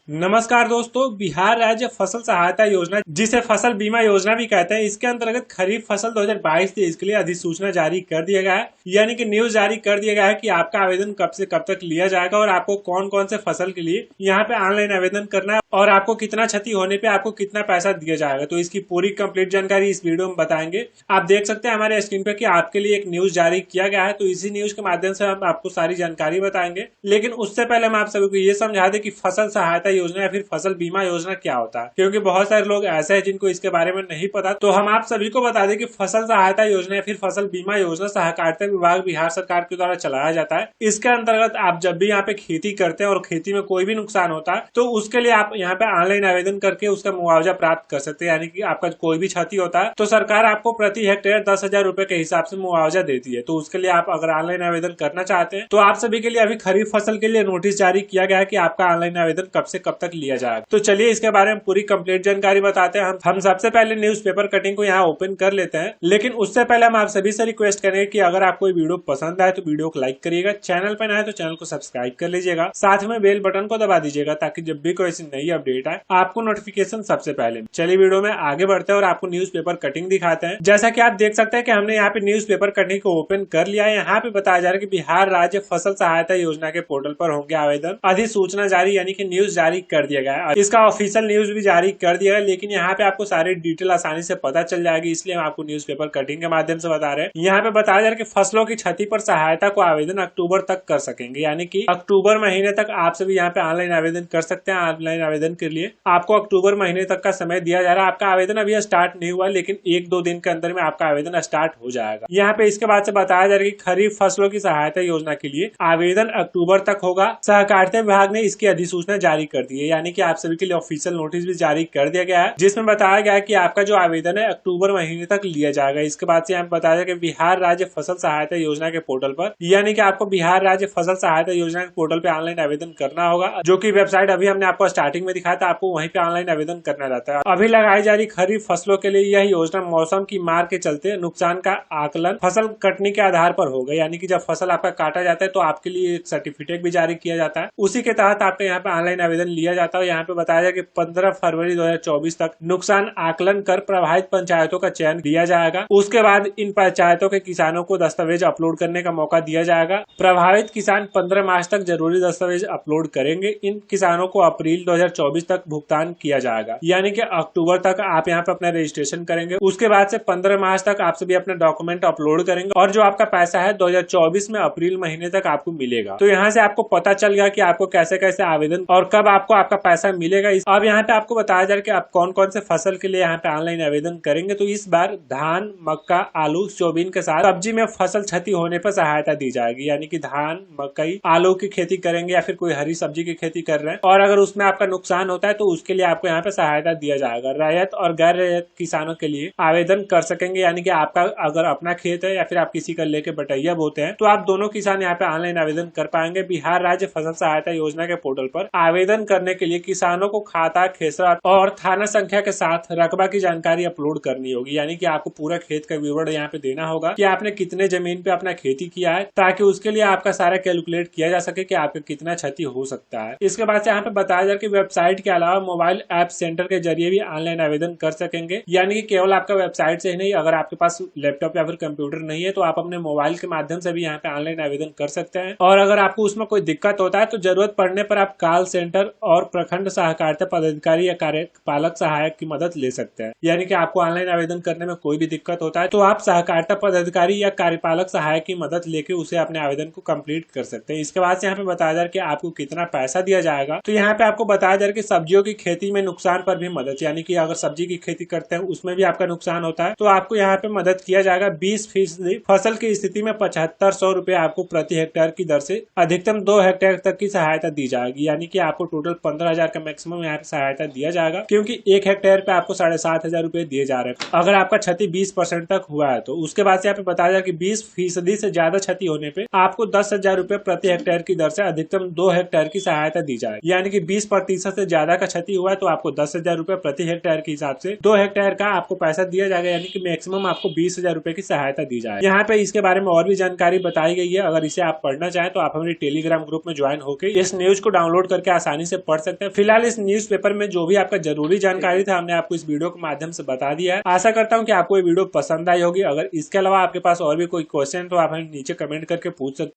नमस्कार दोस्तों, बिहार राज्य फसल सहायता योजना जिसे फसल बीमा योजना भी कहते हैं, इसके अंतर्गत खरीफ फसल 2022-23 के लिए अधिसूचना जारी कर दिया गया है। यानी कि न्यूज जारी कर दिया गया है कि आपका आवेदन कब से कब तक लिया जाएगा और आपको कौन कौन से फसल के लिए यहाँ पे ऑनलाइन आवेदन करना है और आपको कितना क्षति होने पे आपको कितना पैसा दिया जाएगा। तो इसकी पूरी कंप्लीट जानकारी इस वीडियो में बताएंगे। आप देख सकते हैं हमारे स्क्रीन पे कि आपके लिए एक न्यूज जारी किया गया है, तो इसी न्यूज के माध्यम से हम आपको सारी जानकारी बताएंगे। लेकिन उससे पहले हम आप सभी को ये समझा दें कि फसल सहायता योजना या फिर फसल बीमा योजना क्या होता है, क्योंकि बहुत सारे लोग ऐसे हैं जिनको इसके बारे में नहीं पता। तो हम आप सभी को बता दें कि फसल सहायता योजना या फिर फसल बीमा योजना सहकारिता विभाग बिहार सरकार के द्वारा चलाया जाता है। इसके अंतर्गत आप जब भी यहाँ पे खेती करते हैं और खेती में कोई भी नुकसान होता है तो उसके लिए आप यहाँ पे ऑनलाइन आवेदन करके उसका मुआवजा प्राप्त कर सकते हैं। यानी कि आपका कोई भी क्षति होता है तो सरकार आपको प्रति हेक्टेयर 10,000 रुपए के हिसाब से मुआवजा देती है। तो उसके लिए आप अगर ऑनलाइन आवेदन करना चाहते हैं तो आप सभी के लिए अभी खरीफ फसल के लिए नोटिस जारी किया गया है कि आपका ऑनलाइन आवेदन कब से कब तक लिया जाएगा। तो चलिए इसके बारे में पूरी कंप्लीट जानकारी बताते हैं। हम सबसे पहले न्यूज़पेपर कटिंग को यहाँ ओपन कर लेते हैं, लेकिन उससे पहले हम आप सभी से रिक्वेस्ट करेंगे कि अगर आपको वीडियो पसंद आए तो वीडियो को लाइक करिएगा, चैनल पर नए तो चैनल को सब्सक्राइब कर लीजिएगा, साथ में बेल बटन को दबा दीजिएगा ताकि जब भी कोई ऐसी नई अपडेट आए आपको नोटिफिकेशन सबसे पहले। चलिए वीडियो में आगे बढ़ते हैं और आपको न्यूज़पेपर कटिंग दिखाते हैं। जैसा कि आप देख सकते हैं कि हमने यहाँ पे न्यूज़पेपर कटिंग को ओपन कर लिया है। यहाँ पे बताया जा रहा है कि बिहार राज्य फसल सहायता योजना के पोर्टल पर होंगे आवेदन, अधिसूचना जारी यानी कि न्यूज जारी कर दिया गया है। इसका ऑफिशियल न्यूज भी जारी कर दिया है, लेकिन यहाँ पे आपको सारी डिटेल आसानी से पता चल जाएगी, इसलिए हम आपको न्यूज़पेपर कटिंग के माध्यम से बता रहे हैं। यहाँ पे बताया जा रहा है कि फसलों की क्षति पर सहायता को आवेदन अक्टूबर तक कर सकेंगे, यानी कि अक्टूबर महीने तक आप सभी यहाँ पे ऑनलाइन आवेदन कर सकते हैं। ऑनलाइन आवेदन के लिए आपको अक्टूबर महीने तक का समय दिया जा रहा है। आपका आवेदन अभी स्टार्ट नहीं हुआ, लेकिन 1-2 दिन के अंदर में आपका आवेदन स्टार्ट हो जाएगा। यहाँ पे इसके बाद से बताया जा रहा है कि खरीफ फसलों की सहायता योजना के लिए आवेदन अक्टूबर तक होगा। सहकारिता विभाग ने इसकी अधिसूचना जारी कर दी है, यानी कि आप सभी के लिए ऑफिशियल नोटिस भी जारी कर दिया गया है, जिसमें बताया गया है कि आपका जो आवेदन है अक्टूबर महीने तक लिया जाएगा। इसके बाद से यहाँ पे बताया गया कि बिहार राज्य फसल सहायता योजना के पोर्टल पर, यानी कि आपको बिहार राज्य फसल सहायता योजना के पोर्टल पे ऑनलाइन आवेदन करना होगा, जो कि वेबसाइट अभी हमने आपको स्टार्टिंग में दिखाया था। आपको वहीं पे ऑनलाइन आवेदन करना रहता है। अभी लगाई जा रही खरीफ फसलों के लिए यह योजना मौसम की मार के चलते नुकसान का आकलन फसल कटने के आधार पर होगा, यानी कि जब फसल आपका काटा जाता है तो आपके लिए एक सर्टिफिकेट भी जारी किया जाता है, उसी के तहत आपका यहाँ पे ऑनलाइन आवेदन लिया जाता है। यहाँ पे बताया जाए कि 15 फरवरी 2024 तक नुकसान आकलन कर प्रभावित पंचायतों का चयन किया जाएगा। उसके बाद इन पंचायतों के किसानों को दस्तावेज अपलोड करने का मौका दिया जाएगा। प्रभावित किसान 15 मार्च तक जरूरी दस्तावेज अपलोड करेंगे। इन किसानों को अप्रैल 2024 तक भुगतान किया जाएगा, यानी कि अक्टूबर तक आप यहाँ पे अपना रजिस्ट्रेशन करेंगे। उसके बाद से 15 मार्च तक आप सभी अपना डॉक्यूमेंट अपलोड करेंगे और जो आपका पैसा है 2024 में अप्रैल महीने तक आपको मिलेगा। तो यहाँ से आपको पता चल गया कि आपको कैसे कैसे आवेदन और कब आपको आपका पैसा मिलेगा। अब यहाँ पे आपको बताया जा रहा है कि आप कौन कौन से फसल के लिए यहाँ पे ऑनलाइन आवेदन करेंगे। तो इस बार धान, मक्का, आलू, सोयाबीन के साथ सब्जी में फसल क्षति होने पर सहायता दी जाएगी, यानी कि धान, मकई, आलू की खेती करेंगे या फिर कोई हरी सब्जी की खेती कर रहे हैं और अगर उसमें आपका नुकसान होता है तो उसके लिए आपको यहाँ पे सहायता दिया जाएगा। रैयत और गैर रैयत किसानों के लिए आवेदन कर सकेंगे, यानी कि आपका अगर अपना खेत है या फिर आप किसी का लेके बटैया बोते हैं तो आप दोनों किसान यहाँ पे ऑनलाइन आवेदन कर पाएंगे। बिहार राज्य फसल सहायता योजना के पोर्टल पर आवेदन करने के लिए किसानों को खाता, खेसरा और थाना संख्या के साथ रकबा की जानकारी अपलोड करनी होगी, यानी कि आपको पूरा खेत का विवरण यहाँ पे देना होगा कि आपने कितने जमीन पे अपना खेती किया है, ताकि उसके लिए आपका सारा कैलकुलेट किया जा सके कि आपका कितना क्षति हो सकता है। इसके बाद से यहाँ पे बताया जाए कि वेबसाइट के अलावा मोबाइल ऐप सेंटर के जरिए भी ऑनलाइन आवेदन कर सकेंगे, यानी कि केवल आपका वेबसाइट से ही नहीं, अगर आपके पास लैपटॉप या फिर कंप्यूटर नहीं है तो आप अपने मोबाइल के माध्यम से भी यहाँ पे ऑनलाइन आवेदन कर सकते हैं। और अगर आपको उसमें कोई दिक्कत होता है तो जरूरत पड़ने पर आप कॉल सेंटर और प्रखंड सहकारिता पदाधिकारी या कार्यपालक सहायक की मदद ले सकते हैं। यानी कि आपको ऑनलाइन आवेदन करने में कोई भी दिक्कत होता है तो आप सहकारिता पदाधिकारी या कार्यपालक सहायक की मदद लेके उसे अपने आवेदन को कंप्लीट कर सकते हैं। इसके बाद से यहाँ पे बताया जा रहा है कि आपको कितना पैसा दिया जाएगा। तो यहाँ पे आपको बताया जा रहा है कि सब्जियों की खेती में नुकसान पर भी मदद, यानी कि अगर सब्जी की खेती करते हैं उसमें भी आपका नुकसान होता है तो आपको यहाँ पे मदद किया जाएगा। 20% फसल की स्थिति में 7500 रुपए आपको प्रति हेक्टेयर की दर से अधिकतम 2 हेक्टेयर तक की सहायता दी जाएगी, यानी कि आपको टोटल 15,000 का मैक्सिमम यहाँ पे सहायता दिया जाएगा, क्योंकि 1 हेक्टेयर पे आपको 7,500 रुपए दिए जा रहे हैं अगर आपका क्षति 20% तक हुआ है तो। उसके बाद से यहाँ पे बताया जाए कि 20% से ज्यादा क्षति होने पे आपको 10,000 रुपए प्रति हेक्टेयर की दर से अधिकतम 2 हेक्टेयर की सहायता दी जाएगी, यानी कि 20% से ज्यादा का क्षति हुआ है तो आपको 10,000 रुपए प्रति हेक्टेयर के हिसाब से 2 हेक्टेयर का आपको पैसा दिया जाएगा, यानी कि मैक्सिमम आपको 20,000 रुपए की सहायता दी जाएगी। यहाँ पे इसके बारे में और भी जानकारी बताई गई है। अगर इसे आप पढ़ना चाहें तो आप हमारे टेलीग्राम ग्रुप में ज्वाइन होकर इस न्यूज को डाउनलोड करके आसानी से से पढ़ सकते हैं। फिलहाल इस न्यूज़पेपर में जो भी आपका जरूरी जानकारी था हमने आपको इस वीडियो के माध्यम से बता दिया है। आशा करता हूँ कि आपको ये वीडियो पसंद आई होगी। अगर इसके अलावा आपके पास और भी कोई क्वेश्चन तो आप हमें नीचे कमेंट करके पूछ सकते हैं।